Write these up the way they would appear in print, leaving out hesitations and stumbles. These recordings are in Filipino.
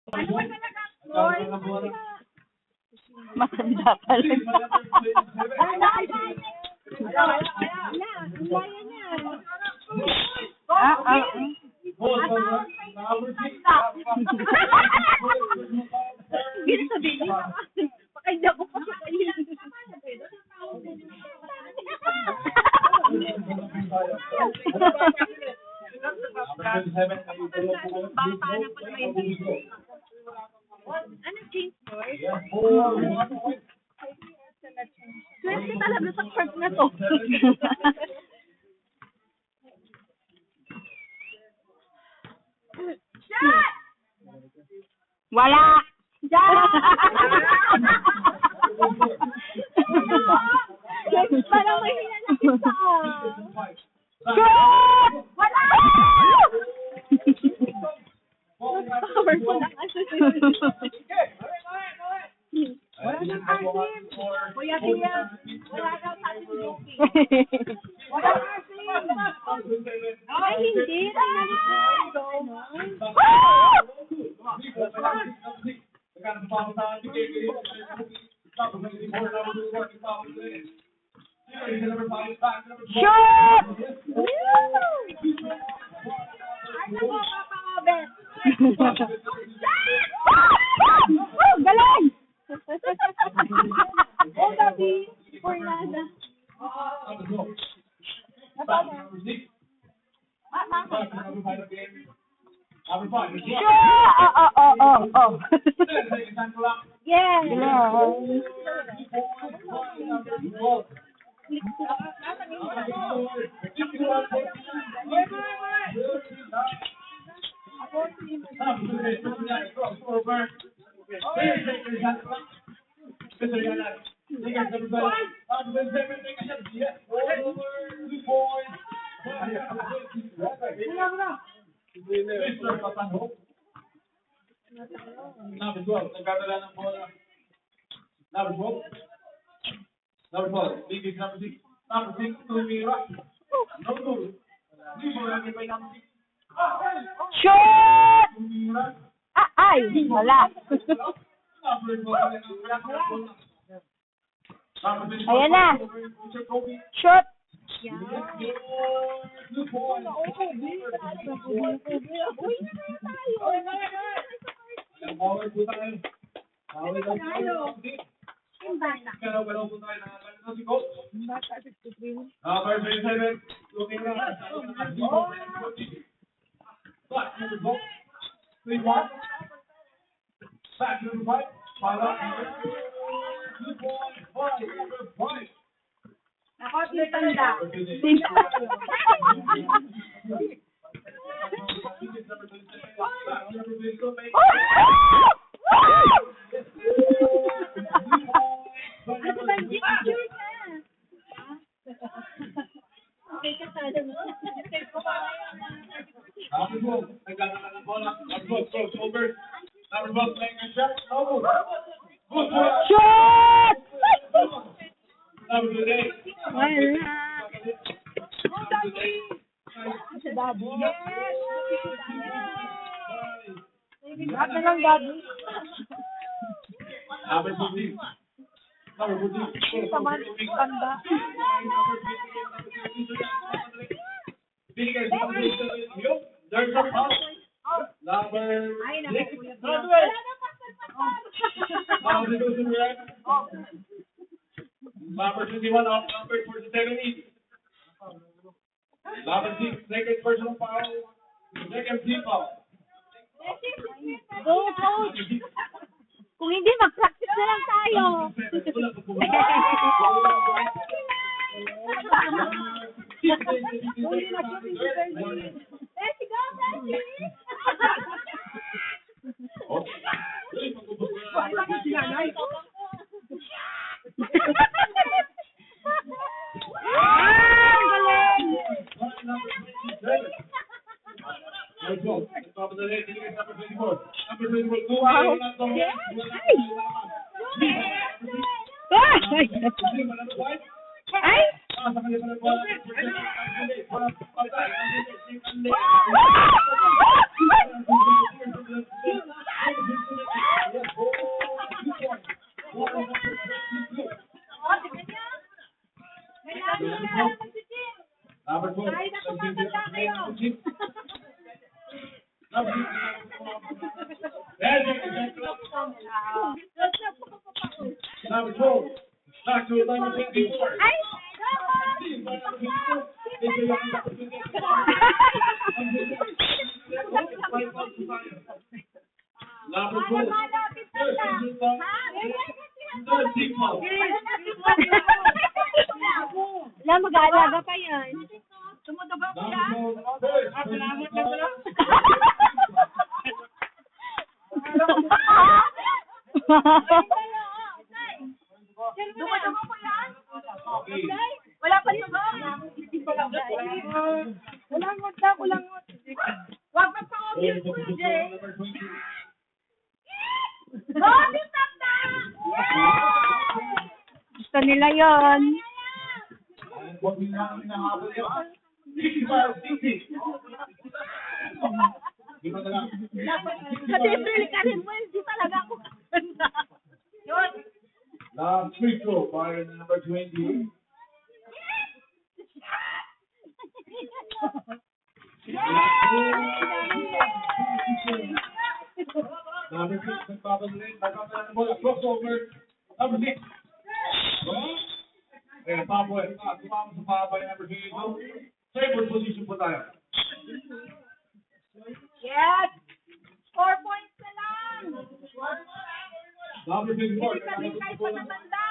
Ano ba talaga? Boy? Matanda pala. Gino sabihin niya. Pakailan ko pa siya kayo. Ano James Boy? Swerte talaga sa part na to. Shot! Wala! Parang mahina na kita. Shoot! Wala! Powerful na kasi. Wala nang asim. Kuya Tia, wala nang asim joking. Wala nang asim. Ay, hindi. Shoot! Ano mo, Papa Obet? Galing! Oh, Gabi. Fornada. Shoot! Oh. Yes. Galing. Number 12, nagkakala ng bola. Number 12. Number 12, big is number 6. Number 6, Tumira. No goal. Hindi mo lang iba yung number 6. Shoot! Tumira. Ay! Wala. Number 12, Ayan na. Shoot! Power po tayo. Power po tayo. Galaw po tayo. Nakakalimutan si Coach. Number 27. Looking na. Back to the goal. 3-1. Back to the fight. Para. 2-5. Number 5. Ako, tanda. Ano ba, Jim? Sure ka. Okay ka sana, no? Number 12. Nagkakala ng bola. Number 12. Cross over. Number 12. Playing a shot. No. Good for us. Shoot! Number 28. Wala. Lahat na lang, Gabi. Number 14. Number 14. Taman, tanda. There's a foul. Number 6. Number 21 off number 47 east. Number 6, second personal foul. Second team foul. Go, coach! Kung hindi, mag-practice na lang tayo. Let's go, Bessie! Ay! Number 6. Number 12. Back to number 24. Ay! Number 12. Wala, mag-aalaga pa yan. Dumadama po yan? Wala pa yung Kulangot na, kulangot. Wag magpa-obvious po yun, Jay. Go, Tita! Gusto nila yon. Sa April ka rin mo, hindi talaga ako kakanda. Yun. Last free throw by number 20. Number 6, nagpapagaling. Nagpapagaling ng bola. Crossover. Number 6. Ayan, papoy. Sumama sa papoy. Number 22. Favorite position po tayo. Yes. 4 points na lang. Number 54. Hindi kami kahit pa natanda.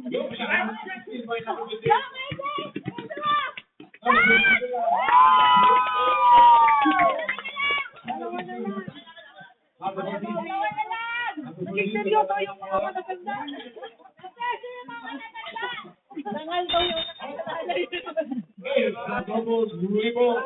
Yung by number 56. Go, Mede! Ito na! Number 14. Dalawa na lang! Naging seryoso yung mga matatanda. Kasi yung mga natanda! Dangal daw yung nakakasala. Hey, doubles, dribble.